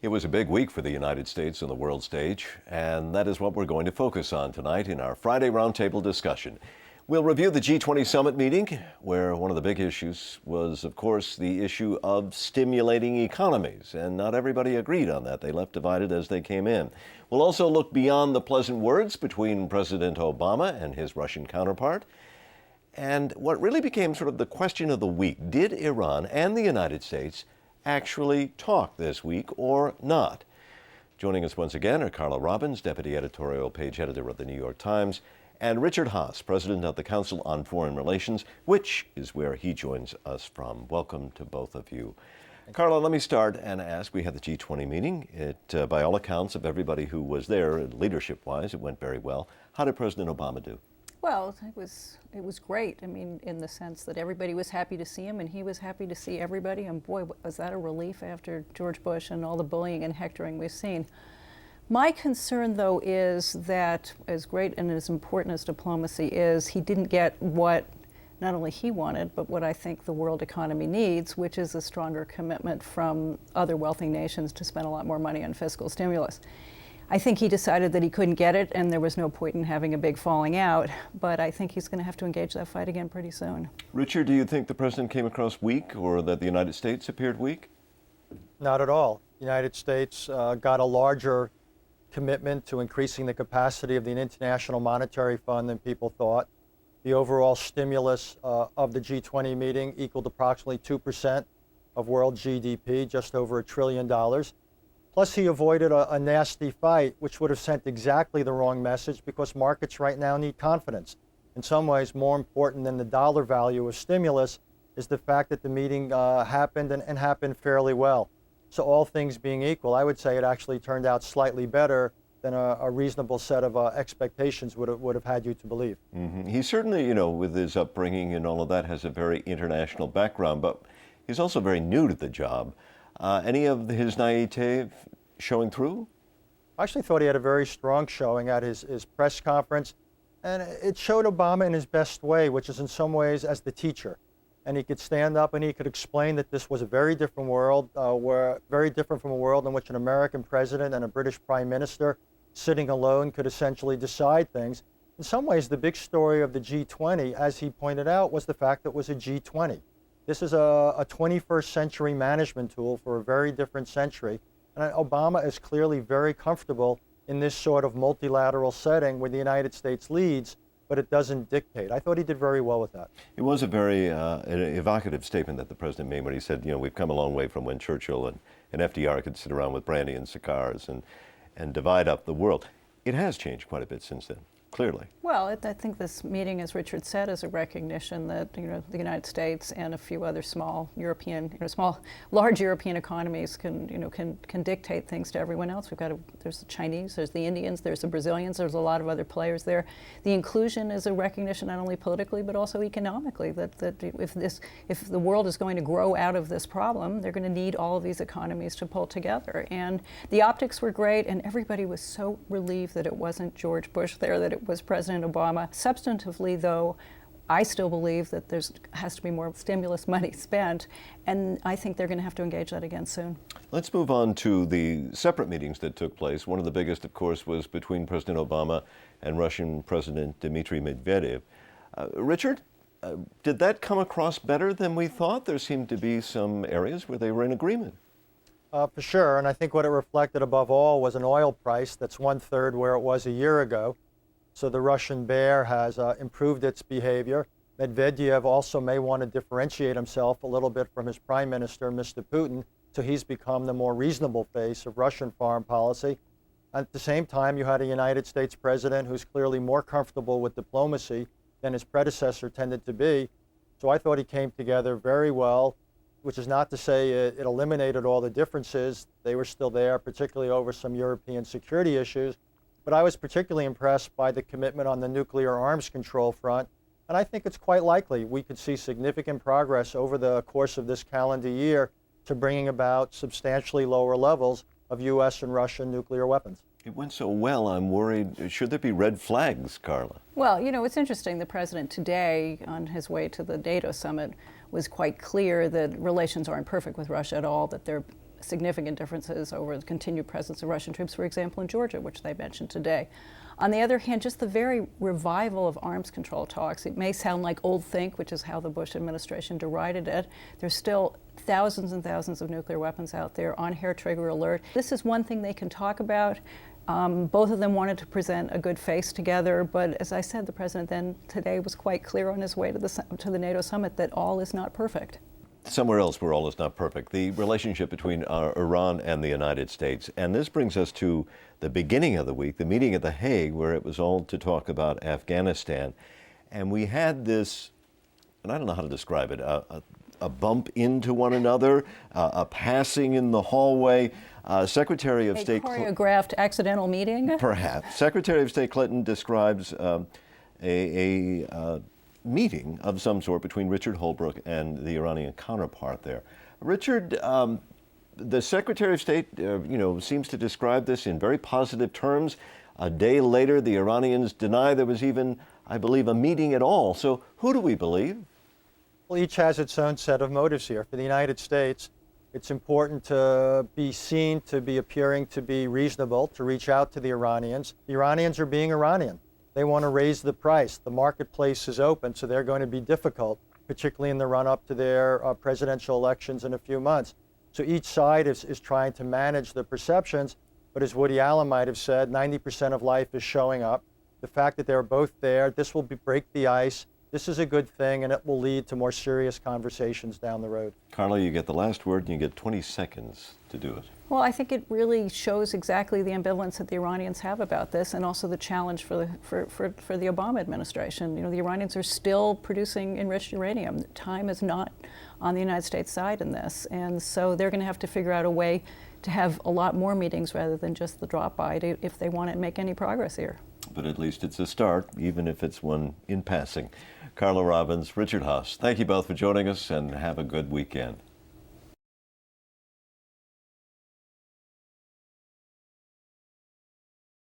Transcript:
It was a big week for the United States on the world stage, and that is what we're going to focus on tonight in our Friday Roundtable discussion. We'll review the G20 summit meeting, where one of the big issues was, of course, the issue of stimulating economies, and not everybody agreed on that. They left divided as they came in. We'll also look beyond the pleasant words between President Obama and his Russian counterpart, and what really became sort of the question of the week: did Iran and the United States actually talk this week or not? Joining us once again are Carla Robbins, Deputy Editorial Page Editor of the New York Times, and Richard Haass, President of the Council on Foreign Relations, which is where he joins us from. Welcome to both of you. Carla, let me start and ask, we had the G20 meeting. It, by all accounts of everybody who was there, leadership-wise, it went very well. How did President Obama do? Well, it was great. I mean, in the sense that everybody was happy to see him, and he was happy to see everybody. And boy, was that a relief after George Bush and all the bullying and hectoring we've seen. My concern, though, is that as great and as important as diplomacy is, he didn't get what not only he wanted, but what I think the world economy needs, which is a stronger commitment from other wealthy nations to spend a lot more money on fiscal stimulus. I think he decided that he couldn't get it, and there was no point in having a big falling out, but I think he's going to have to engage that fight again pretty soon. Richard, do you think the president came across weak, or that the United States appeared weak? Not at all. The United States got a larger commitment to increasing the capacity of the International Monetary Fund than people thought. The overall stimulus of the G20 meeting equaled approximately 2% of world GDP, just over $1 trillion. Plus, he avoided a nasty fight, which would have sent exactly the wrong message, because markets right now need confidence. In some ways, more important than the dollar value of stimulus is the fact that the meeting happened and happened fairly well. So all things being equal, I would say it actually turned out slightly better than a reasonable set of expectations would have had you to believe. Mm-hmm. He certainly, with his upbringing and all of that, has a very international background, but he's also very new to the job. Any of his naivete showing through? I actually thought he had a very strong showing at his press conference, and it showed Obama in his best way, which is in some ways as the teacher. And he could stand up and he could explain that this was a very different world, very different from a world in which an American president and a British prime minister sitting alone could essentially decide things. In some ways, the big story of the G20, as he pointed out, was the fact that it was a G20. This is a 21st century management tool for a very different century. And Obama is clearly very comfortable in this sort of multilateral setting where the United States leads, but it doesn't dictate. I thought he did very well with that. It was a very evocative statement that the president made when he said, we've come a long way from when Churchill and FDR could sit around with brandy and cigars and divide up the world. It has changed quite a bit since then, clearly. Well, I think this meeting, as Richard said, is a recognition that the United States and a few other large European economies can dictate things to everyone else. There's the Chinese, there's the Indians, there's the Brazilians, there's a lot of other players there. The inclusion is a recognition not only politically but also economically that if the world is going to grow out of this problem, they're going to need all of these economies to pull together. And the optics were great, and everybody was so relieved that it wasn't George Bush there, that it was President Obama. Substantively, though, I still believe that there has to be more stimulus money spent, and I think they're going to have to engage that again soon. Let's move on to the separate meetings that took place. One of the biggest, of course, was between President Obama and Russian President Dmitry Medvedev. Richard, did that come across better than we thought? There seemed to be some areas where they were in agreement. For sure, and I think what it reflected above all was an oil price that's 1/3 where it was a year ago. So the Russian bear has improved its behavior. Medvedev also may want to differentiate himself a little bit from his prime minister, Mr. Putin, so he's become the more reasonable face of Russian foreign policy. At the same time, you had a United States president who's clearly more comfortable with diplomacy than his predecessor tended to be. So I thought he came together very well, which is not to say it eliminated all the differences. They were still there, particularly over some European security issues. But I was particularly impressed by the commitment on the nuclear arms control front, and I think it's quite likely we could see significant progress over the course of this calendar year to bringing about substantially lower levels of U.S. and Russian nuclear weapons. It went so well, I'm worried. Should there be red flags, Carla? Well, it's interesting. The president today, on his way to the NATO summit, was quite clear that relations aren't perfect with Russia at all, that they're significant differences over the continued presence of Russian troops, for example, in Georgia, which they mentioned today. On the other hand, just the very revival of arms control talks, it may sound like old think, which is how the Bush administration derided it. There's still thousands and thousands of nuclear weapons out there on hair trigger alert. This is one thing they can talk about. Both of them wanted to present a good face together, but as I said, the president then today was quite clear on his way to the NATO summit that all is not perfect. Somewhere else where all is not perfect, the relationship between Iran and the United States. And this brings us to the beginning of the week, the meeting at The Hague, where it was all to talk about Afghanistan. And we had this, and I don't know how to describe it, a bump into one another, a passing in the hallway. Secretary of State choreographed accidental meeting? Perhaps. Secretary of State Clinton describes a meeting of some sort between Richard Holbrooke and the Iranian counterpart there. Richard, the Secretary of State, seems to describe this in very positive terms. A day later, the Iranians deny there was even, I believe, a meeting at all. So who do we believe? Well, each has its own set of motives here. For the United States, it's important to be seen to be appearing to be reasonable, to reach out to the Iranians. The Iranians are being Iranian. They want to raise the price. The marketplace is open, so they're going to be difficult, particularly in the run-up to their presidential elections in a few months. So each side is trying to manage the perceptions, but as Woody Allen might have said, 90% of life is showing up. The fact that they're both there, this will break the ice. This is a good thing, and it will lead to more serious conversations down the road. Carla, you get the last word, and you get 20 seconds to do it. Well, I think it really shows exactly the ambivalence that the Iranians have about this, and also the challenge for the Obama administration. The Iranians are still producing enriched uranium. Time is not on the United States side in this, and so they're going to have to figure out a way to have a lot more meetings rather than just the drop-by if they want to make any progress here. But at least it's a start, even if it's one in passing. Carla Robbins, Richard Haass, thank you both for joining us, and have a good weekend.